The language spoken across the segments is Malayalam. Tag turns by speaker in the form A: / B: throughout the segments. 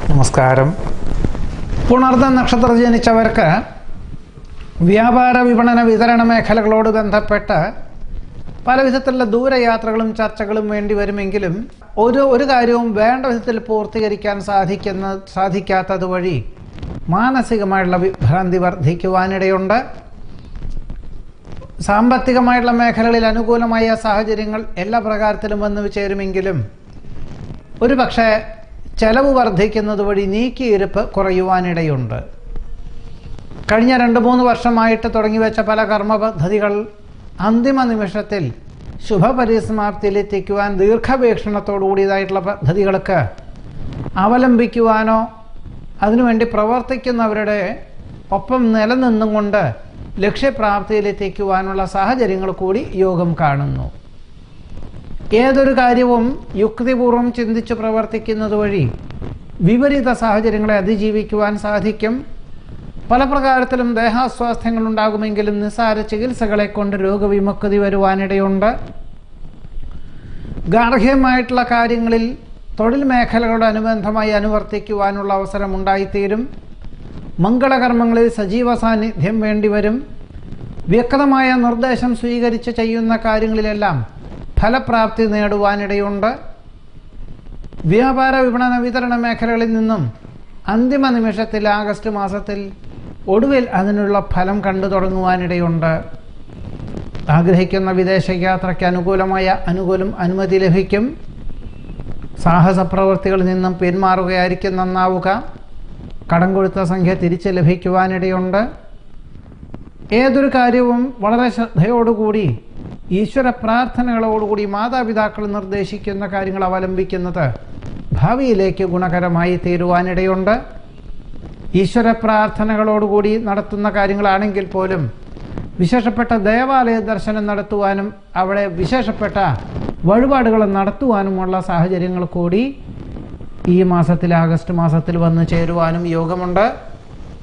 A: നമസ്കാരം. പുണർദ നക്ഷത്ര ജനിച്ചവർക്ക് വ്യാപാര വിപണന വിതരണ മേഖലകളോട് ബന്ധപ്പെട്ട് പല വിധത്തിലുള്ള ദൂരയാത്രകളും ചർച്ചകളും വേണ്ടി വരുമെങ്കിലും ഒരു കാര്യവും വേണ്ട വിധത്തിൽ പൂർത്തീകരിക്കാൻ സാധിക്കാത്തത് വഴി മാനസികമായിട്ടുള്ള വിഭ്രാന്തി വർദ്ധിക്കുവാനിടയുണ്ട്. സാമ്പത്തികമായിട്ടുള്ള മേഖലകളിൽ അനുകൂലമായ സാഹചര്യങ്ങൾ എല്ലാ പ്രകാരത്തിലും വന്നു ചേരുമെങ്കിലും ഒരു പക്ഷേ ചെലവ് വർദ്ധിക്കുന്നത് വഴി നീക്കിയിരുപ്പ് കുറയുവാനിടയുണ്ട്. കഴിഞ്ഞ 2-3 വർഷമായിട്ട് തുടങ്ങിവെച്ച പല കർമ്മ പദ്ധതികൾ അന്തിമ നിമിഷത്തിൽ ശുഭപരിസമാപ്തിയിലെത്തിക്കുവാൻ ദീർഘവീക്ഷണത്തോടുകൂടിയതായിട്ടുള്ള പദ്ധതികൾക്ക് അവലംബിക്കുവാനോ അതിനുവേണ്ടി പ്രവർത്തിക്കുന്നവരുടെ ഒപ്പം നിലനിന്നും കൊണ്ട് ലക്ഷ്യപ്രാപ്തിയിലെത്തിക്കുവാനുള്ള സാഹചര്യങ്ങൾ കൂടി യോഗം കാണുന്നു. ഏതൊരു കാര്യവും യുക്തിപൂർവം ചിന്തിച്ച് പ്രവർത്തിക്കുന്നത് വഴി വിപരീത സാഹചര്യങ്ങളെ അതിജീവിക്കുവാൻ സാധിക്കും. പല പ്രകാരത്തിലും ദേഹാസ്വാസ്ഥ്യങ്ങൾ ഉണ്ടാകുമെങ്കിലും നിസ്സാര ചികിത്സകളെ കൊണ്ട് രോഗവിമുക്തി വരുവാനിടയുണ്ട്. ഗാർഹികമായിട്ടുള്ള കാര്യങ്ങളിൽ തൊഴിൽ മേഖലകളുടെ അനുബന്ധമായി അനുവർത്തിക്കുവാനുള്ള അവസരം ഉണ്ടായിത്തീരും. മംഗളകർമ്മങ്ങളിൽ സജീവ സാന്നിധ്യം വേണ്ടിവരും. വ്യക്തമായ നിർദ്ദേശം സ്വീകരിച്ച് ചെയ്യുന്ന കാര്യങ്ങളിലെല്ലാം ഫലപ്രാപ്തി നേടുവാനിടയുണ്ട്. വ്യാപാര വിപണന വിതരണ മേഖലകളിൽ നിന്നും അന്തിമ നിമിഷത്തിൽ ആഗസ്റ്റ് മാസത്തിൽ ഒടുവിൽ അതിനുള്ള ഫലം കണ്ടു തുടങ്ങുവാനിടയുണ്ട്. ആഗ്രഹിക്കുന്ന വിദേശ യാത്രയ്ക്ക് അനുകൂലമായ അനുമതി ലഭിക്കും. സാഹസ പ്രവൃത്തികളിൽ നിന്നും പിന്മാറുകയായിരിക്കും നന്നാവുക. കടം കൊടുത്ത സംഖ്യ തിരിച്ച് ലഭിക്കുവാനിടയുണ്ട്. ഏതൊരു കാര്യവും വളരെ ശ്രദ്ധയോടുകൂടി ഈശ്വര പ്രാർത്ഥനകളോടുകൂടി മാതാപിതാക്കൾ നിർദ്ദേശിക്കുന്ന കാര്യങ്ങൾ അവലംബിക്കുന്നത് ഭാവിയിലേക്ക് ഗുണകരമായി തീരുവാനിടയുണ്ട്. ഈശ്വര പ്രാർത്ഥനകളോടുകൂടി നടത്തുന്ന കാര്യങ്ങളാണെങ്കിൽ പോലും വിശേഷപ്പെട്ട ദേവാലയ ദർശനം നടത്തുവാനും അവിടെ വിശേഷപ്പെട്ട വഴിപാടുകൾ നടത്തുവാനുമുള്ള സാഹചര്യങ്ങൾ കൂടി ഈ മാസത്തിൽ ആഗസ്റ്റ് മാസത്തിൽ വന്നു ചേരുവാനും യോഗമുണ്ട്.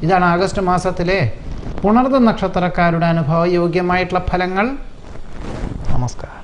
A: ഇതാണ് ആഗസ്റ്റ് മാസത്തിലെ പുണർദ നക്ഷത്രക്കാരുടെ അനുഭവയോഗ്യമായിട്ടുള്ള ഫലങ്ങൾ. നമസ്കാരം.